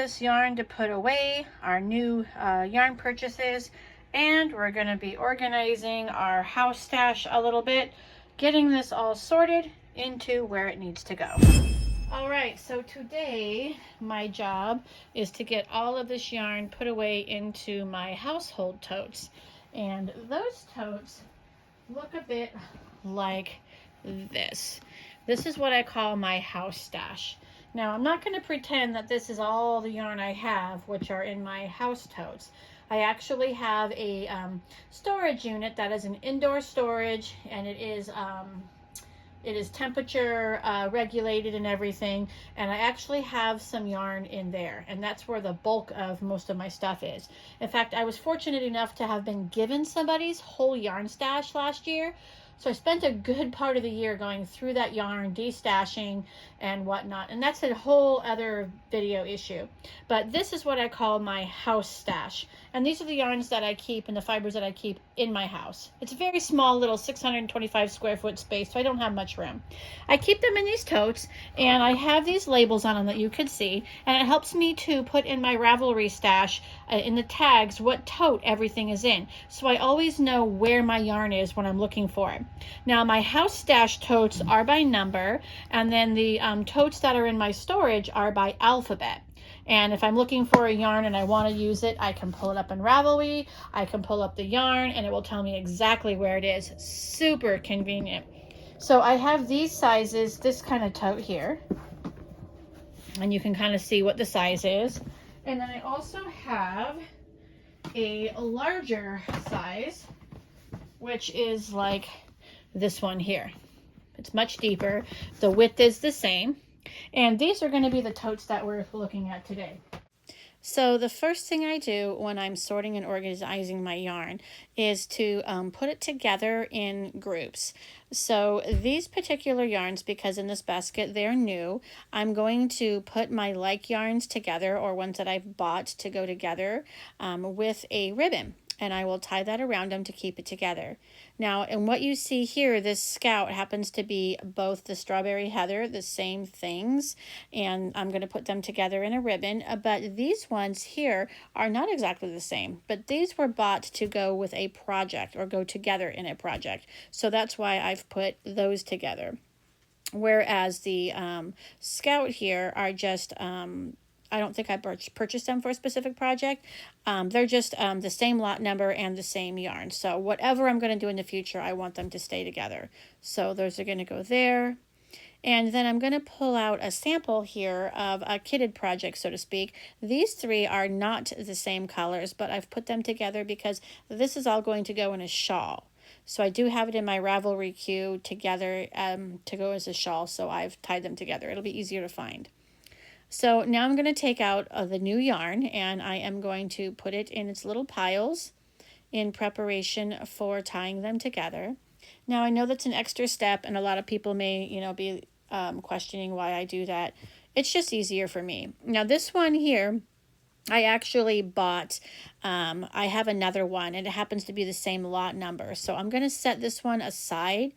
this yarn to put away, our new yarn purchases, and we're going to be organizing our house stash a little bit, getting this all sorted into where it needs to go. All right, so today my job is to get all of this yarn put away into my household totes. And those totes look a bit like this. This is what I call my house stash. Now, I'm not going to pretend that this is all the yarn I have, which are in my house totes. I actually have a storage unit that is an indoor storage, and it is temperature regulated and everything, and I actually have some yarn in there, and that's where the bulk of most of my stuff is. In fact, I was fortunate enough to have been given somebody's whole yarn stash last year, so I spent a good part of the year going through that yarn, destashing and whatnot, and that's a whole other video issue. But this is what I call my house stash, and these are the yarns that I keep and the fibers that I keep in my house. It's a very small little 625 square foot space, so I don't have much room. I keep them in these totes, and I have these labels on them that you can see, and it helps me to put in my Ravelry stash in the tags what tote everything is in, so I always know where my yarn is when I'm looking for it. Now, my house stash totes are by number, and then the totes that are in my storage are by alphabet. And if I'm looking for a yarn and I want to use it, I can pull it up in Ravelry, I can pull up the yarn, and it will tell me exactly where it is. Super convenient. So I have these sizes, this kind of tote here, and you can kind of see what the size is. And then I also have a larger size, which is like this one here. It's much deeper. The width is the same. And these are going to be the totes that we're looking at today. So the first thing I do when I'm sorting and organizing my yarn is to put it together in groups. So these particular yarns, because in this basket they're new, I'm going to put my like yarns together, or ones that I've bought to go together with a ribbon. And I will tie that around them to keep it together. Now, and what you see here, this Scout happens to be both the Strawberry Heather, the same things, and I'm going to put them together in a ribbon. But these ones here are not exactly the same, but these were bought to go with a project or go together in a project. So that's why I've put those together. Whereas the Scout here are just I don't think I purchased them for a specific project. They're just the same lot number and the same yarn. So whatever I'm going to do in the future, I want them to stay together. So those are going to go there. And then I'm going to pull out a sample here of a kitted project, so to speak. These three are not the same colors, but I've put them together because this is all going to go in a shawl. So I do have it in my Ravelry queue together to go as a shawl, so I've tied them together. It'll be easier to find. So now I'm going to take out the new yarn, and I am going to put it in its little piles in preparation for tying them together. Now I know that's an extra step, and a lot of people may, be questioning why I do that. It's just easier for me. Now this one here, I actually bought, I have another one, and it happens to be the same lot number. So I'm going to set this one aside.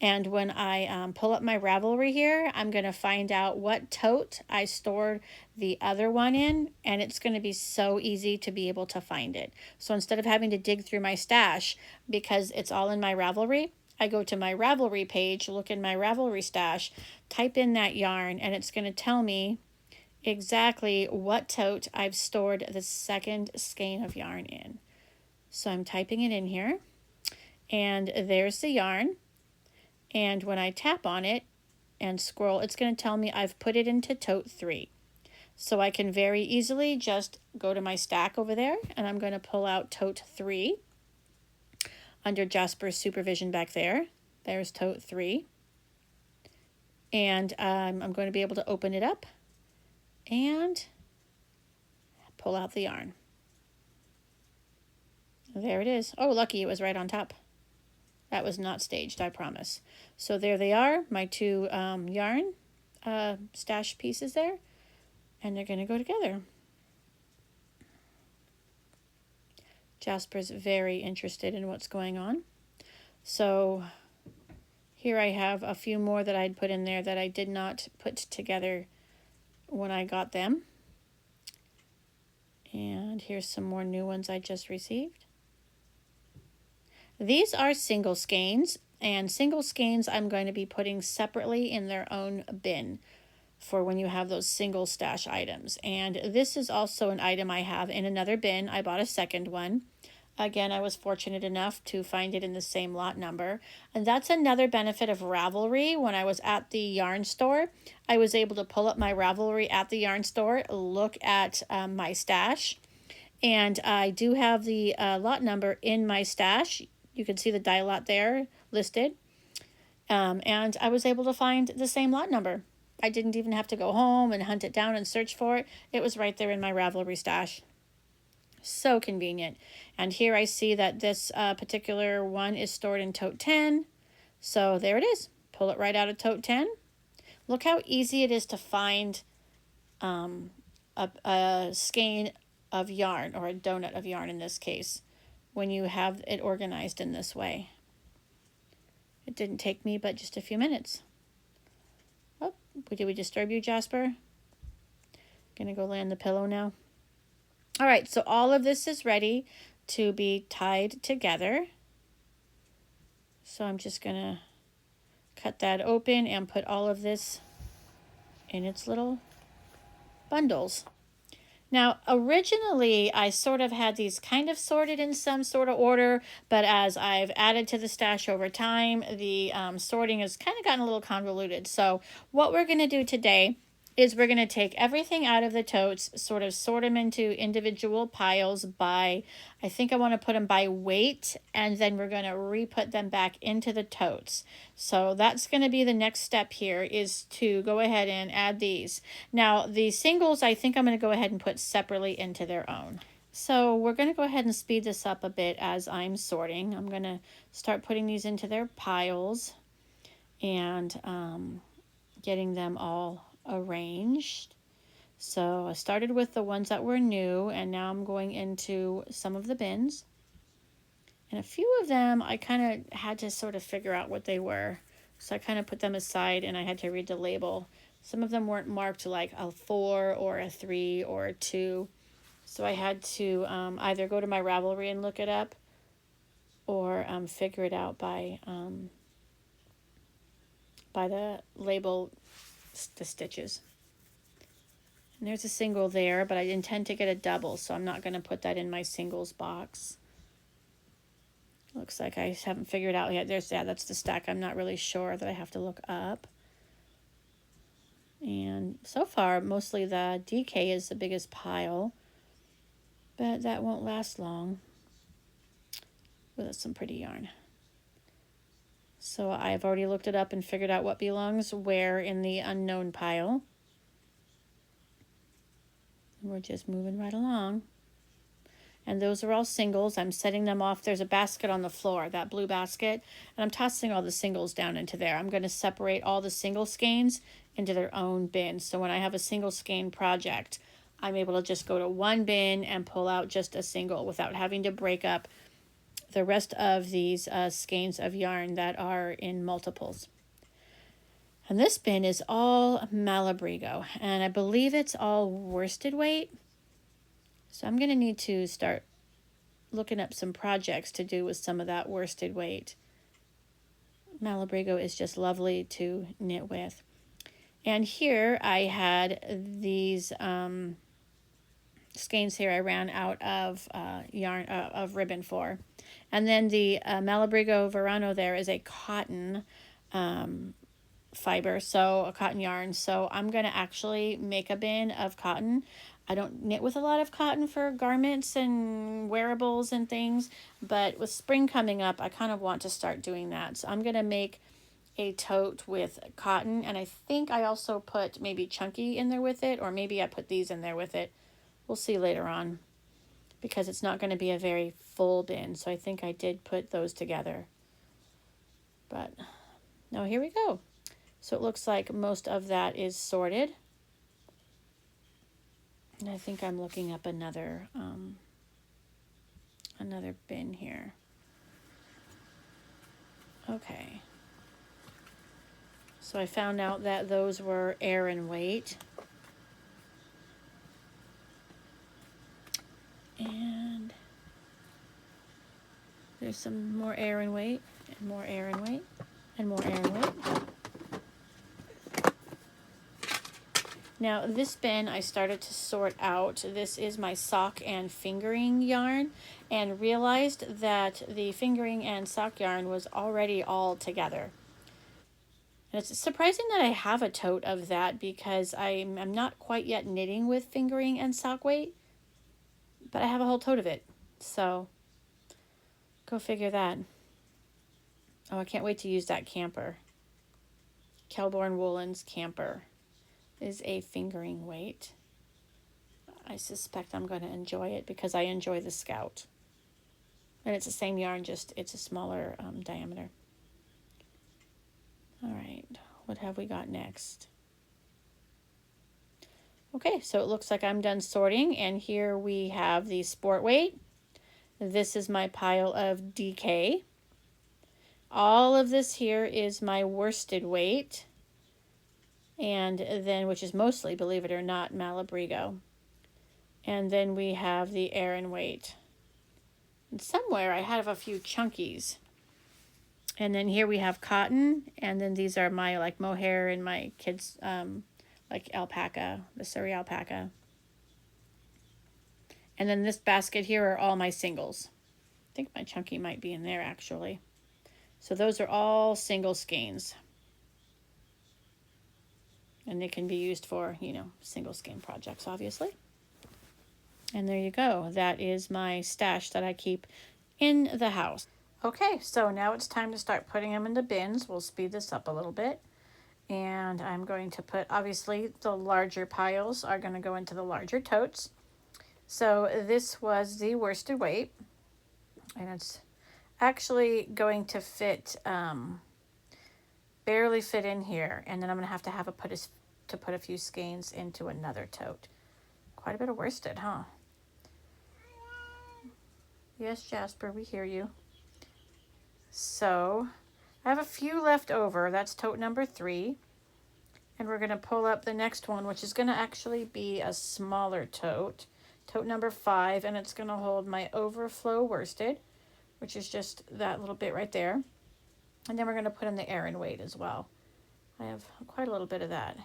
And when I pull up my Ravelry here, I'm going to find out what tote I stored the other one in, and it's going to be so easy to be able to find it. So instead of having to dig through my stash, because it's all in my Ravelry, I go to my Ravelry page, look in my Ravelry stash, type in that yarn, and it's going to tell me exactly what tote I've stored the second skein of yarn in. So I'm typing it in here, and there's the yarn. And when I tap on it and scroll, it's going to tell me I've put it into tote 3. So I can very easily just go to my stack over there, and I'm going to pull out tote 3 under Jasper's supervision back there. There's tote 3. And I'm going to be able to open it up and pull out the yarn. There it is. Oh, lucky it was right on top. That was not staged, I promise. So there they are, my two yarn stash pieces there, and they're going to go together. Jasper's very interested in what's going on. So here I have a few more that I'd put in there that I did not put together when I got them. And here's some more new ones I just received. These are single skeins, and single skeins I'm going to be putting separately in their own bin for when you have those single stash items. And this is also an item I have in another bin. I bought a second one. Again, I was fortunate enough to find it in the same lot number. And that's another benefit of Ravelry. When I was at the yarn store, I was able to pull up my Ravelry at the yarn store, look at my stash. And I do have the lot number in my stash. You can see the die lot there listed. And I was able to find the same lot number. I didn't even have to go home and hunt it down and search for it. It was right there in my Ravelry stash. So convenient. And here I see that this particular one is stored in tote 10. So there it is. Pull it right out of tote 10. Look how easy it is to find a skein of yarn, or a donut of yarn in this case, when you have it organized in this way. It didn't take me but just a few minutes. Oh, did we disturb you, Jasper? Gonna go land the pillow now. All right, so all of this is ready to be tied together. So I'm just gonna cut that open and put all of this in its little bundles. Now, originally, I sort of had these kind of sorted in some sort of order, but as I've added to the stash over time, the sorting has kind of gotten a little convoluted. So what we're going to do today is we're going to take everything out of the totes, sort of sort them into individual piles by, I think I want to put them by weight, and then we're going to re-put them back into the totes. So that's going to be the next step here, is to go ahead and add these. Now, the singles, I think I'm going to go ahead and put separately into their own. So we're going to go ahead and speed this up a bit as I'm sorting. I'm going to start putting these into their piles and getting them all arranged. So I started with the ones that were new, and now I'm going into some of the bins. And a few of them I kind of had to sort of figure out what they were. So I kind of put them aside and I had to read the label. Some of them weren't marked like a 4 or a 3 or a 2. So I had to either go to my Ravelry and look it up, or figure it out by the label, the stitches. And there's a single there, but I intend to get a double, so I'm not going to put that in my singles box. Looks like I haven't figured out yet. That's the stack. I'm not really sure, that I have to look up. And so far, mostly the DK is the biggest pile, but that won't last long. Well, that's some pretty yarn. So I've already looked it up and figured out what belongs where in the unknown pile. We're just moving right along. And those are all singles. I'm setting them off. There's a basket on the floor, that blue basket, and I'm tossing all the singles down into there. I'm going to separate all the single skeins into their own bin. So when I have a single skein project, I'm able to just go to one bin and pull out just a single without having to break up the rest of these skeins of yarn that are in multiples. And this bin is all Malabrigo, and I believe it's all worsted weight. So I'm going to need to start looking up some projects to do with some of that worsted weight. Malabrigo is just lovely to knit with. And here I had these skeins here I ran out of yarn, of ribbon for. And then the Malabrigo Verano there is a cotton fiber, so a cotton yarn. So I'm going to actually make a bin of cotton. I don't knit with a lot of cotton for garments and wearables and things, but with spring coming up, I kind of want to start doing that. So I'm going to make a tote with cotton, and I think I also put maybe chunky in there with it, or maybe I put these in there with it. We'll see later on, because it's not going to be a very full bin, so I think I did put those together. But no, here we go. So it looks like most of that is sorted. And I think I'm looking up another bin here. Okay. So I found out that those were Aran weight. There's some more Aran weight, and more Aran weight, and more Aran weight. Now this bin I started to sort out. This is my sock and fingering yarn, and realized that the fingering and sock yarn was already all together. And it's surprising that I have a tote of that because I'm not quite yet knitting with fingering and sock weight, but I have a whole tote of it. So go figure that. Oh, I can't wait to use that camper. Kelbourne Woolens camper is a fingering weight. I suspect I'm going to enjoy it because I enjoy the Scout. And it's the same yarn, just it's a smaller diameter. All right, what have we got next? Okay, so it looks like I'm done sorting, and here we have the sport weight. This is my pile of DK. All of this here is my worsted weight, and then, which is mostly, believe it or not, Malabrigo. And then we have the Aran weight. And somewhere I have a few chunkies. And then here we have cotton, and then these are my like mohair and my kids like alpaca, the Surrey alpaca. And then this basket here are all my singles. I think my chunky might be in there actually. So those are all single skeins. And they can be used for, you know, single skein projects, obviously. And there you go. That is my stash that I keep in the house. Okay, so now it's time to start putting them in the bins. We'll speed this up a little bit. And I'm going to put, obviously, the larger piles are going to go into the larger totes. So this was the worsted weight. And it's actually going to fit, barely fit in here. And then I'm going to have to put a few skeins into another tote. Quite a bit of worsted, huh? Yes, Jasper, we hear you. So I have a few left over. That's tote number 3. And we're going to pull up the next one, which is going to actually be a smaller tote. Tote number 5, and it's going to hold my overflow worsted, which is just that little bit right there. And then we're going to put in the Aran weight as well. I have quite a little bit of that.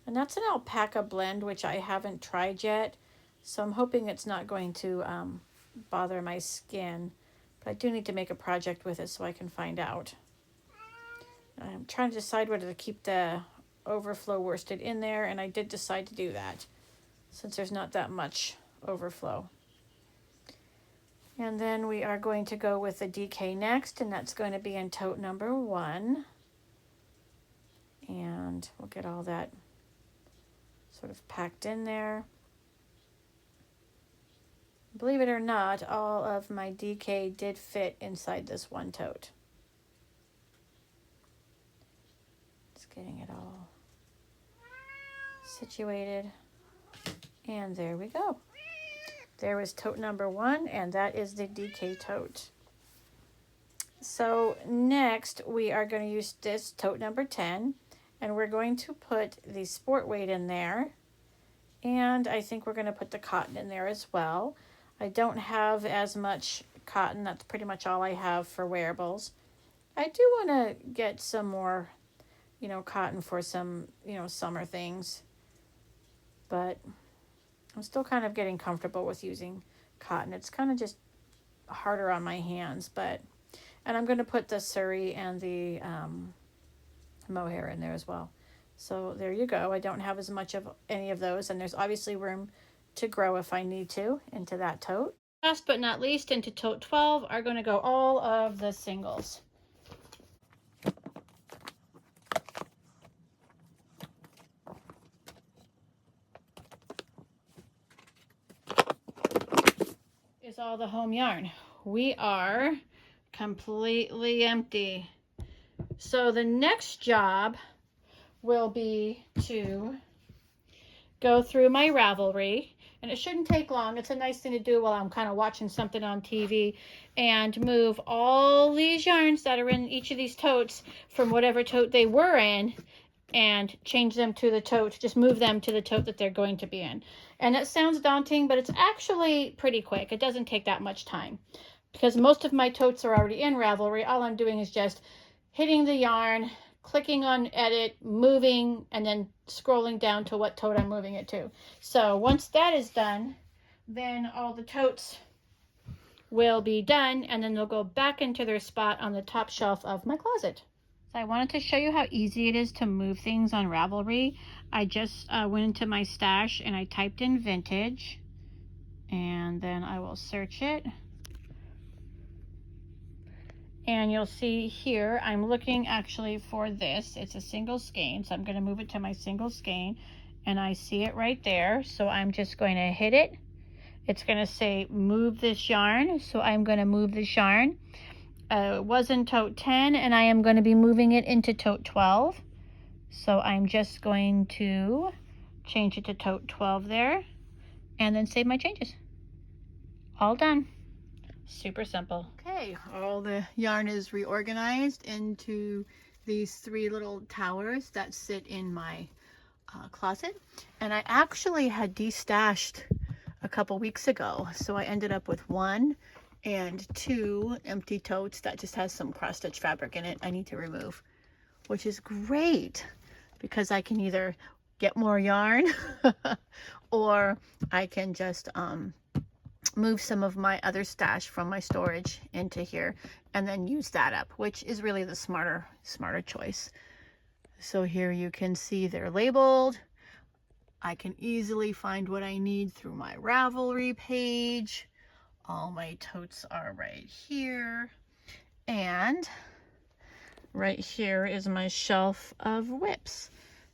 And that's an alpaca blend, which I haven't tried yet. So I'm hoping it's not going to bother my skin. But I do need to make a project with it so I can find out. I'm trying to decide whether to keep the overflow worsted in there, and I did decide to do that since there's not that much overflow. And then we are going to go with the DK next, and that's going to be in tote number 1. And we'll get all that sort of packed in there. Believe it or not, all of my DK did fit inside this one tote. Just getting it all situated. And there we go. There was tote number 1, and that is the DK tote. So next we are going to use this tote number 10, and we're going to put the sport weight in there. And I think we're going to put the cotton in there as well. I don't have as much cotton. That's pretty much all I have for wearables. I do want to get some more, you know, cotton for some, you know, summer things. But I'm still kind of getting comfortable with using cotton. It's kind of just harder on my hands, but, and I'm going to put the Surrey and the mohair in there as well. So there you go. I don't have as much of any of those, and there's obviously room to grow if I need to into that tote. Last but not least, into tote 12 are going to go all of the singles. Is all the home yarn. We are completely empty. So the next job will be to go through my Ravelry, and it shouldn't take long. It's a nice thing to do while I'm kind of watching something on TV, and move all these yarns that are in each of these totes from whatever tote they were in and change them to the tote, just move them to the tote that they're going to be in. And it sounds daunting, but it's actually pretty quick. It doesn't take that much time. because most of my totes are already in Ravelry. All I'm doing is just hitting the yarn, clicking on edit, moving, and then scrolling down to what tote I'm moving it to. So once that is done, then all the totes will be done, and then they'll go back into their spot on the top shelf of my closet. So I wanted to show you how easy it is to move things on Ravelry. I just went into my stash and I typed in vintage, and then I will search it. And you'll see here, I'm looking actually for this. It's a single skein, so I'm going to move it to my single skein, and I see it right there. So I'm just going to hit it. It's going to say move this yarn, so I'm going to move this yarn. It was in tote 10, and I am going to be moving it into tote 12. So I'm just going to change it to tote 12 there, and then save my changes. All done. Super simple. Okay, all the yarn is reorganized into these 3 little towers that sit in my closet. And I actually had destashed a couple weeks ago, so I ended up with 1 and 2 empty totes that just has some cross stitch fabric in it I need to remove, which is great because I can either get more yarn or I can just move some of my other stash from my storage into here and then use that up, which is really the smarter choice. So here you can see they're labeled. I can easily find what I need through my Ravelry page. All my totes are right here. And right here is my shelf of whips.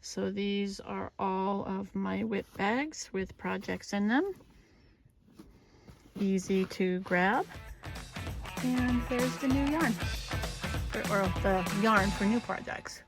So these are all of my whip bags with projects in them. Easy to grab. And there's the new yarn, or the yarn for new projects.